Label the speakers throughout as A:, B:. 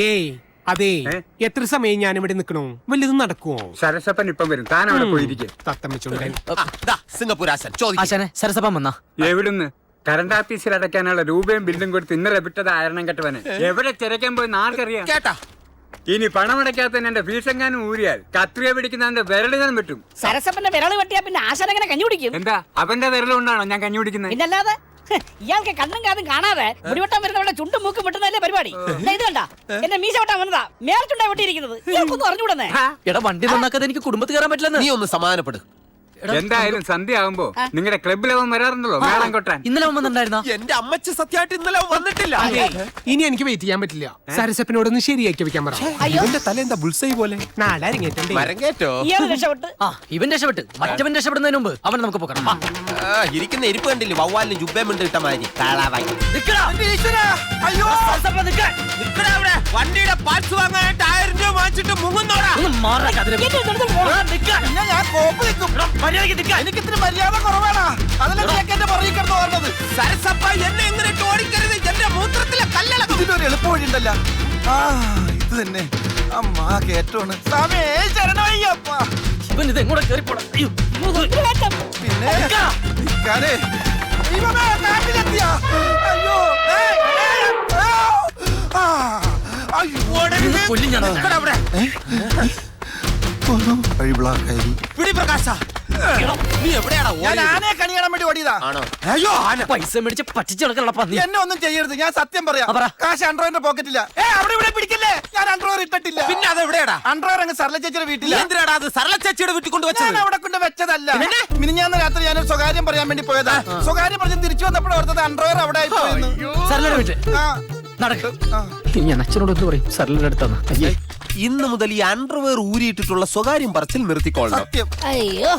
A: ഏയ് അതെ, എത്ര സമയം ഞാൻ ഇവിടെ നിൽക്കണോ? വല്ലതും നടക്കുവോ?
B: സരസപ്പൻ ഇപ്പം വരും, താൻ അവിടെ പോയിരിക്കും.
C: സരസപ്പൻ വന്നാ
B: എവിടുന്ന്? കറണ്ട് ഓഫീസിൽ അടയ്ക്കാനുള്ള രൂപയും ബില്ലും കൊടുത്ത് ഇന്നലെ വിട്ടത് ആരണം കെട്ടവന്. എവിടെ ചിരക്കാൻ പോയി ആർക്കറിയാം. കേട്ടാ, ഇനി പണമടയ്ക്കാത്ത എന്റെ ഫീസെങ്ങാനും ഊരിയാൽ കത്രിക പിടിക്കുന്ന വിരലുകളും വെട്ടും.
D: സരസപ്പന്റെ വിരള് വെട്ടിയാ പിന്നെ ആശാനെങ്ങനെ കഞ്ഞി കുടിക്കും?
B: എന്താ അവന്റെ വിരലുകൊണ്ടാണോ ഞാൻ കഞ്ഞി കുടിക്കുന്നത്?
D: പിന്നല്ലാതെ ഇയാൾക്ക് കണ്ണും കാതും കാണാതെ മുടിവെട്ടാൻ വരുന്നവരുടെ ചുണ്ടും മൂക്കും വെട്ടുന്നതല്ലേ പരിപാടി. ഇത് കണ്ട എന്റെ മീശ വെട്ടാൻ വന്നതാ, മേൽച്ചുണ്ടാ വെട്ടിയിരിക്കുന്നത്. ഇയാൾക്കൊന്നും അറിഞ്ഞുകൂടുന്നേ.
C: എടാ വണ്ടി നന്നാക്കാതെ എനിക്ക് കുടുംബത്തിൽ കയറാൻ പറ്റില്ല. നീ ഒന്ന് സമാധാനപ്പെടും.
B: എന്തായാലും സന്ധ്യ ആവുമ്പോ നിങ്ങളുടെ ക്ലബിലവൻ വരാറുണ്ടല്ലോ മേളം കൊട്ടാൻ.
C: ഇന്നലെ വന്നിട്ടുണ്ടായിരുന്നോ?
E: എന്റെ അമ്മച്ചി സത്യമായിട്ട് ഇന്നലെ വന്നിട്ടില്ല.
A: ഇനി എനിക്ക് വെയിറ്റ് ചെയ്യാൻ പറ്റില്ല. സരസപ്പനോടൊന്ന് ശരിയാക്കി വെക്കാൻ പറ.
E: എന്റെ തല എന്താ ബുൾസൈ പോലെ?
A: നാളെ ഇറങ്ങിയിട്ടുണ്ട്.
E: മരങ്ങേറ്റോ?
D: ഇയാൾ രക്ഷപ്പെട്ട്
C: ഇവൻ രക്ഷപ്പെട്ട്, മറ്റവൻ രക്ഷപ്പെടുന്നതിന് മുമ്പ് അവൻ നമുക്ക് പോക്കണം.
E: ഇരിക്കുന്ന ഇരിപ്പ് കണ്ടില്ലേ? വവ്വാലിന് ജുബേമുണ്ട് ഇട്ട മാതിരി. വണ്ടിയുടെ പാർട്സ് വാങ്ങാനായിട്ട് 1000 രൂപ വാങ്ങിച്ചിട്ട് മുങ്ങുന്നോടാ.
F: എനിക്ക് ഇത്തിരി മര്യാദ കുറവാണ്. അതിലൊക്കെ എന്റെ പുറകിൽ കിടന്ന് ഓടുന്നത്.
E: സരസപ്പ എന്നെ എങ്ങനെ ഓടിക്കരുത്, എന്റെ മൂത്രത്തിലെ കല്ലളക്കും.
F: ഇതിനൊരു എളുപ്പ വഴിയുണ്ടല്ലോ. ഇത് തന്നെ അമ്മ കേറ്റോണ്. സമയേ ശരണയ്യപ്പ.
C: ഇവൻ ഇത് എങ്ങോട്ട് കയറിപ്പോടാ.
F: പിന്നെ നിൽക്കാനേ ദൈവമേ, കാട്ടിലെത്തിയ. അയ്യോ
C: കൊല്ലും ഞാൻ.
E: പിടി പ്രകാശ, നീ എവിടെയാടാ?
F: ഞാൻ ആനയെ കണി കാണാൻ വേണ്ടി ഓടിയതാ.
E: അയ്യോ ആന.
C: പൈസ മേടിച്ച് പറ്റിച്ചു കിടക്കണ പന്നി.
F: എന്നെ ഒന്നും ചെയ്യരുത്, ഞാൻ സത്യം പറയാം.
C: പറ.
F: കാശ് അണ്ടർവെയറിന്റെ പോക്കറ്റില്ല. അവിടെ ഇവിടെ പിടിക്കില്ലേ, ഞാൻ അണ്ടർവെയർ ഇട്ടിട്ടില്ല.
E: പിന്നെ അത് എവിടെയാടാ?
F: അണ്ടർവെയർ അങ്ങ് സരള ചേച്ചിയുടെ വീട്ടിൽ.
E: എന്തിനാടാ അത് സരള ചേച്ചിയുടെ വീട്ടിൽ കൊണ്ട്
F: ഞാൻ
E: വെച്ചത്?
F: അവിടെ കൊണ്ട് വെച്ചതല്ല. മിനിഞ്ഞാന്ന് രാത്രി ഞാനൊരു സ്വകാര്യം പറയാൻ വേണ്ടി പോയതാ. സ്വകാര്യം പറഞ്ഞ് തിരിച്ചു വന്നപ്പോൾ ഓർത്തത് അണ്ടർവെയർ അവിടെ ആയി പോയെന്ന്.
C: സരളയുടെ വീട്ടിൽ നടക്ക്. ഞാൻ അച്ഛനോട് എന്ത് പറയും? സരളയുടെ അടുത്താന്ന്.
E: ഇന്ന് മുതൽ ഈ അണ്ടർവെയർ ഊരിയിട്ടിട്ടുള്ള സ്വകാര്യം പറച്ചിൽ നിർത്തിക്കൊള്ളണം.
F: സത്യം.
D: അയ്യോ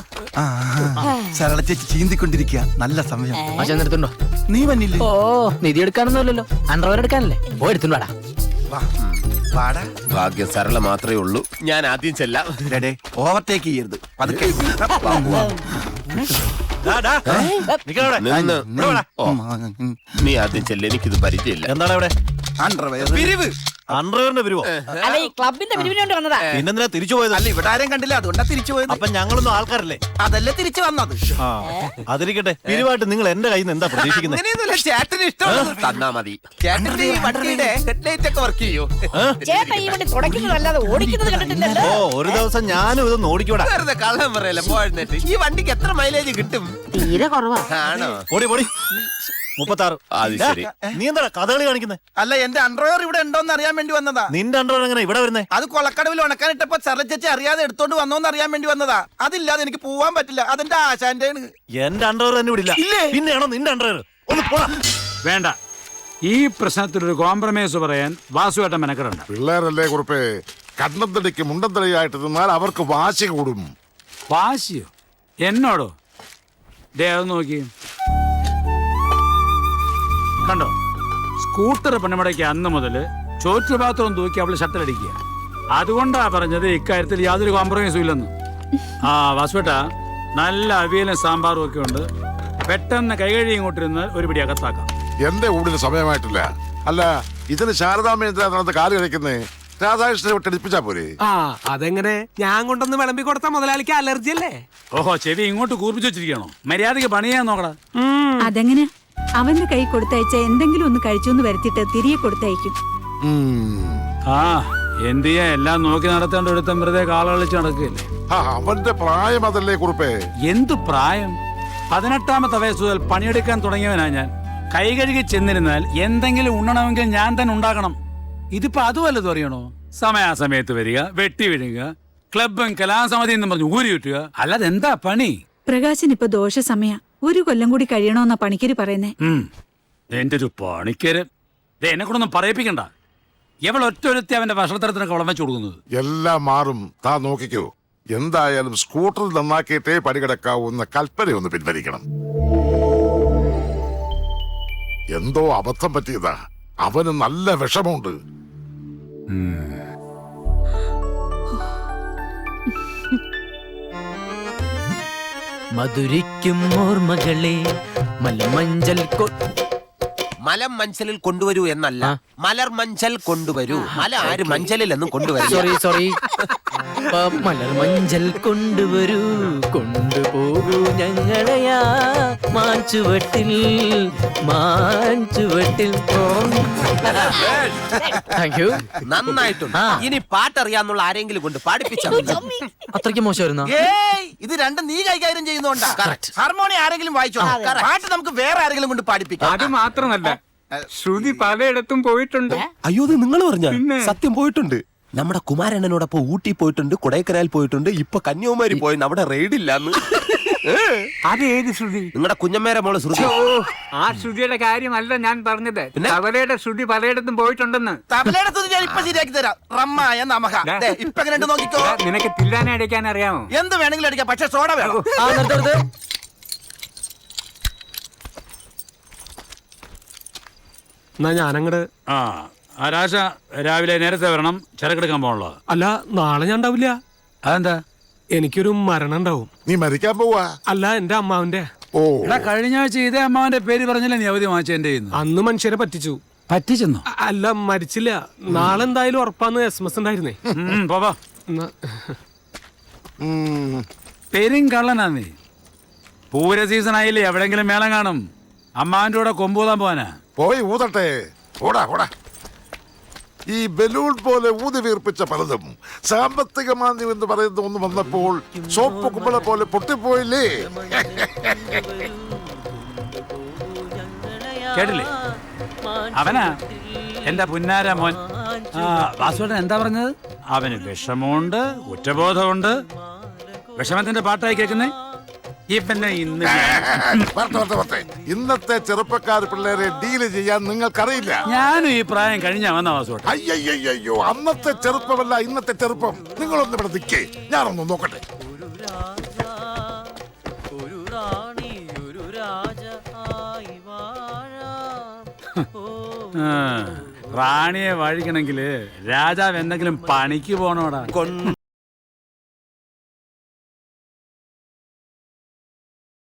F: സരള ചേച്ചി ചീന്തിക്കൊണ്ടിരിക്കുക. നല്ല സമയം.
C: അച്ഛൻ എടുത്തുണ്ടോ?
F: നീ വന്നില്ലേ?
C: ഓ, നിധി എടുക്കാനൊന്നുമല്ലല്ലോ, അണ്ടർവെയർ എടുക്കാനല്ലേ. ഓ എടുത്തുണ്ടോടാ.
E: ഭാഗ്യം സരള മാത്രമേ ഉള്ളൂ. ഞാൻ ആദ്യം ചെല്ലാം.
F: ഓവർടേക്ക് ചെയ്യരുത്, പതുക്കെ.
E: നീ ആദ്യം ചെല്ല, എനിക്കിത് പരിചയമില്ല.
G: എന്താണ് ഇവിടെ?
F: അണ്ടർവെയർ
E: പിരിവ്.
G: അണ്ടർവെയറിന്റെ പിരിവോ?
D: അല്ല, ഈ ക്ലബിന്റെ പിരിവിന് വേണ്ടി വന്നതാ.
G: പിന്നെന്തിനാ തിരിച്ചു പോയത്?
F: അല്ല, ഇവിടെ ആരും കണ്ടില്ല, അതുകൊണ്ടാ തിരിച്ചു പോയത്.
G: അപ്പൊ ഞങ്ങളൊന്നും ആൾക്കാരല്ലേ?
F: അതല്ലേ തിരിച്ചു വന്നത്.
G: ആ, അതിരിക്കട്ടെ. പിരിവായിട്ട് നിങ്ങൾ എന്റെ കയ്യിൽ നിന്ന് എന്താ പ്രതീക്ഷിക്കുന്നത്?
E: അങ്ങനെയൊന്നുമില്ല, ചേട്ടന് ഇഷ്ടം തന്നാ മതി. ചേട്ടന്റെ ഈ വണ്ടിയുടെ ഹെഡ്ലൈറ്റ് ഒക്കെ വർക്ക് ചെയ്യൂ.
D: ചേട്ടാ ഈ വണ്ടി തുടയ്ക്കുന്നതല്ലാതെ ഓടിക്കുന്നത് കണ്ടിട്ടില്ലല്ലോ.
G: ഓ, ഒരു ദിവസം ഞാനും ഇതൊന്ന് ഓടിക്കൂടാ.
E: വെറുതെ കള്ളം പറയല്ലേ പോയിരുന്നിട്ട്. ഈ വണ്ടിക്ക് എത്ര മൈലേജ് കിട്ടും?
D: തീരെ കുറവാ.
E: ആണോ?
G: ഓടി പോടി. 36.
E: അത് ശരി.
G: നീ എന്താ കഥകളി കാണിക്കുന്നത്?
F: അല്ല, എന്റെ അണ്ടർവെയർ ഇവിടെ ഉണ്ടോന്ന് അറിയാൻ വേണ്ടി വന്നതാ.
G: നിന്റെ അണ്ടർവെയർ എങ്ങനെ ഇവിടെ വരുന്നേ?
F: അത് കൊളക്കടവിൽ ഉണക്കാനിട്ടപ്പോ സരള ചേച്ചി അറിയാതെ എടുത്തോണ്ട് വന്നോന്ന് അറിയാൻ വേണ്ടി വന്നതാ. അതില്ലാതെ എനിക്ക് പോവാൻ പറ്റില്ല. അതെന്റെ ആശാന്റെ.
G: എന്റെ അണ്ടർവെയർ തന്നെ വിടില്ല. പിന്നെയാണോ നിന്റെ അണ്ടർവെയർ? ഒന്ന് പോടാ.
H: വേണ്ട, ഈ പ്രശ്നത്തിലൊരു കോംപ്രമൈസ് പറയാൻ വാസുവേട്ടൻ മെനക്കെടണ്ട.
I: പിള്ളേരല്ലേ കുറിപ്പേ, കണ്ണന്തടിക്ക് മുണ്ടന്തടിയായിട്ട് നിന്നാൽ അവർക്ക് വാശി കൂടും.
H: വാശിയോ? എന്നോടോ? ദേ അത് നോക്കി, കണ്ടോ? സ്കൂട്ടർ പണിമുടക്കി അന്ന് മുതൽ ചോറ്റുപാത്രം തൂക്കി അവള് ഷട്ടലടിക്കുക. അതുകൊണ്ടാ പറഞ്ഞത് ഇക്കാര്യത്തിൽ യാതൊരു കോംപ്രമൈസും ഇല്ലെന്ന്. ആ വാസുവേട്ടാ, നല്ല അവിയലും സാമ്പാറും ഒക്കെ ഉണ്ട്. പെട്ടെന്ന് കൈകഴി ഇങ്ങോട്ടിരുന്ന് ഒരു പിടി അകത്താക്കാം.
I: എന്റെ ഊടിന് സമയമായിട്ടില്ല. അല്ല, ഇതിന് ശാരദാമ്മ കാല് കഴിക്കുന്നേ. രാധാകൃഷ്ണനെ വിട്ടടിപ്പിച്ചാ പോരെ?
A: ആ, അതെങ്ങനെ? ഞാൻ കൊണ്ടൊന്ന് വിളമ്പി കൊടുത്ത മുതലാളിക്ക് അലർജി അല്ലേ?
H: ഓഹോ, ചെവി ഇങ്ങോട്ട് കൂർപ്പിച്ചു വെച്ചിരിക്കണോ? മര്യാദക്ക് പണിയാൻ നോക്കടാ.
J: അതെങ്ങനെ? അവന്റെ കൈ കൊടുത്തയച്ച എന്തെങ്കിലും ഒന്ന് കഴിച്ചു വരുത്തിട്ട് തിരികെ കൊടുത്തയക്കും.
H: ആ, എന്ത് ചെയ്യാ, എല്ലാം നോക്കി നടത്തേണ്ട ഒരുത്തം വെറുതെ കാളകളിച്ച് നടക്കുകയല്ലേ.
I: അവന്റെ പ്രായം അതല്ലേ കുറിപ്പേ?
H: എന്തു പ്രായം? 18ാമത്തെ വയസ്സ് മുതൽ പണിയെടുക്കാൻ തുടങ്ങിയവനാ ഞാൻ. കൈ കഴുകി ചെന്നിരുന്നാൽ എന്തെങ്കിലും ഉണ്ണണമെങ്കിൽ ഞാൻ തന്നെ ഉണ്ടാക്കണം. ഇതിപ്പോ അതുമല്ലത് അറിയണോ? സമയാസമയത്ത് വരിക, വെട്ടി വിഴുക, ക്ലബും കലാസമിതി എന്ന് പറഞ്ഞു ഊരി വിട്ടുക, അല്ലാതെ എന്താ പണി?
J: പ്രകാശൻ ഇപ്പൊ ദോഷ സമയ. 1 കൊല്ലം കൂടി കഴിയണോന്നാ പണിക്കര് പറയുന്നേ.
H: എന്റെ ഒരു പണിക്കര് എന്നെ കൊണ്ടൊന്നും പറയിപ്പിക്കണ്ട. എവളൊറ്റൊരുത്തി അവന്റെ ഭക്ഷണത്തരത്തിനൊക്കെ വളം വെച്ചു കൊടുക്കുന്നത്.
I: എല്ലാം മാറും, താ നോക്കിക്കോ. എന്തായാലും സ്കൂട്ടറിൽ നന്നാക്കിയിട്ടേ പണികിടക്കാവുന്ന കൽപ്പനയൊന്ന് പിൻവലിക്കണം. എന്തോ അബദ്ധം പറ്റിയതാ. അവന് നല്ല വിഷമമുണ്ട്.
C: മധുരിക്കും ഓർമ്മകളെ മലമഞ്ചൽ
E: മലം മഞ്ചലിൽ കൊണ്ടുവരൂ എന്നല്ല, മലർ മഞ്ചൽ കൊണ്ടുവരൂ. മല ആര് മഞ്ചലിലൊന്നും കൊണ്ടുവരും.
C: സോറി മലർ മഞ്ചൽ കൊണ്ടുവരൂ, കൊണ്ടുപോകൂ ഞങ്ങളെയാ മാഞ്ചുവട്ടിൽ താങ്ക് യു.
E: നന്നായിട്ടുണ്ട്. ഇനി പാട്ടറിയാന്നുള്ള ആരെങ്കിലും കൊണ്ട് പാടിപ്പിച്ചാൽ
C: അത്രയ്ക്ക് മോശമായിരുന്നോ?
F: ഏയ് ഇത് രണ്ടും നീ കൈകാര്യം ചെയ്യുന്നോണ്ടാ. ഹാർമോണി ആരെങ്കിലും വായിച്ചോ? പാട്ട് നമുക്ക് വേറെ ആരെങ്കിലും കൊണ്ട് പാടിപ്പിക്കാം.
B: അത് മാത്രമല്ല, ശ്രുതി പലയിടത്തും പോയിട്ടുണ്ട്.
E: അയ്യോ ഇത് നിങ്ങൾ പറഞ്ഞ
B: പിന്നെ?
E: സത്യം പോയിട്ടുണ്ട്. നമ്മുടെ കുമാരണ്ണനോടൊപ്പം ഊട്ടി പോയിട്ടുണ്ട്, കൊടൈക്കനാൽ പോയിട്ടുണ്ട്, ഇപ്പൊ കന്യാകുമാരി പോയി. അവിടെ റെയ്ഡ് ഇല്ലാന്ന്.
B: അത് ഏത് ശ്രുതി?
E: നിങ്ങളുടെ കുഞ്ഞമ്മേരെ മോള് ശ്രുതി.
B: ആ ശ്രുതിയുടെ കാര്യമല്ല ഞാൻ പറഞ്ഞത്.
E: പിന്നെ?
B: തബലയുടെ ശ്രുതി പലയിടത്തും പോയിട്ടുണ്ടെന്ന്.
F: തബലയുടെ ഞാൻ ഇപ്പൊ ശരിയാക്കി തരാം. റമ്മായ നമഹ. ദേ, ഇപ്പൊ എങ്ങനെ നോക്കിക്കോ.
B: നിനക്ക് തില്ലാനെ അടിക്കാൻ അറിയാമോ?
F: എന്ത് വേണമെങ്കിലും അടിക്കാം, പക്ഷെ സോഡ വേണം.
A: എന്നാ ഞാനങ്ങട്.
H: രാജ രാവിലെ നേരത്തെ വരണം, ചരക്കെടുക്കാൻ പോകണല്ലോ.
A: അല്ല, നാളെ ഞാൻ ഉണ്ടാവില്ല.
H: അതെന്താ?
A: എനിക്കൊരു മരണം ഉണ്ടാവും.
I: നീ മരിക്കാൻ പോവാ?
A: അല്ല, എന്റെ അമ്മാവന്റെ.
I: ഓ,
H: എടാ കഴിഞ്ഞ ആഴ്ച ഇതേ അമ്മാവന്റെ പേര് പറഞ്ഞില്ല നീ അവധി വാങ്ങിച്ച എന്റെ
A: അന്ന് മനുഷ്യരെ പറ്റിച്ചു.
H: പറ്റിച്ചെന്നോ?
A: അല്ല, മരിച്ചില്ല. നാളെ എന്തായാലും ഉറപ്പാന്ന് SMS ഉണ്ടായിരുന്നേ.
H: പോവാ.
A: എന്നാ,
H: പെരും കള്ളനാ നീ. പൂര സീസൺ ആയില്ലേ, എവിടെങ്കിലും മേളം കാണും. അമ്മാവന്റെ കൂടെ കൊമ്പൂതാൻ പോവാനാ.
I: പോയി ഊതട്ടെ. ഓടാ ഓടാ. ഈ ബലൂൺ പോലെ ഊതി വീർപ്പിച്ച പലതും സാമ്പത്തിക മാന്ദ്യം എന്ന് പറയുന്ന ഒന്ന് വന്നപ്പോൾ സോപ്പ് കുമ്പള പോലെ പൊട്ടിപ്പോയില്ലേ?
H: കേട്ടില്ലേ? അവനാ എന്റെ പുന്നാര മോൻ. വാസുവേട്ടൻ എന്താ പറഞ്ഞത്? അവന് വിഷമമുണ്ട്, കുറ്റബോധമുണ്ട്. വിഷമത്തിന്റെ പാട്ടായി കേൾക്കുന്നേ. ഇവന്നെ ഇന്ന്
I: ഇന്നത്തെ ചെറുപ്പക്കാർ പിള്ളേരെ ഡീല് ചെയ്യാൻ നിങ്ങൾക്കറിയില്ല.
H: ഞാനും ഈ പ്രായം കഴിഞ്ഞാ വന്ന വാസുവേട്ടൻ.
I: അയ്യോ, അന്നത്തെ ചെറുപ്പമല്ല ഇന്നത്തെ ചെറുപ്പം. നിങ്ങളൊന്ന് ഇവിടെ നിൽക്കേ, ഞാനൊന്ന് നോക്കട്ടെ.
H: റാണിയെ വഴിക്കണമെങ്കില് രാജാവ് എന്തെങ്കിലും പണിക്ക് പോണോടാ.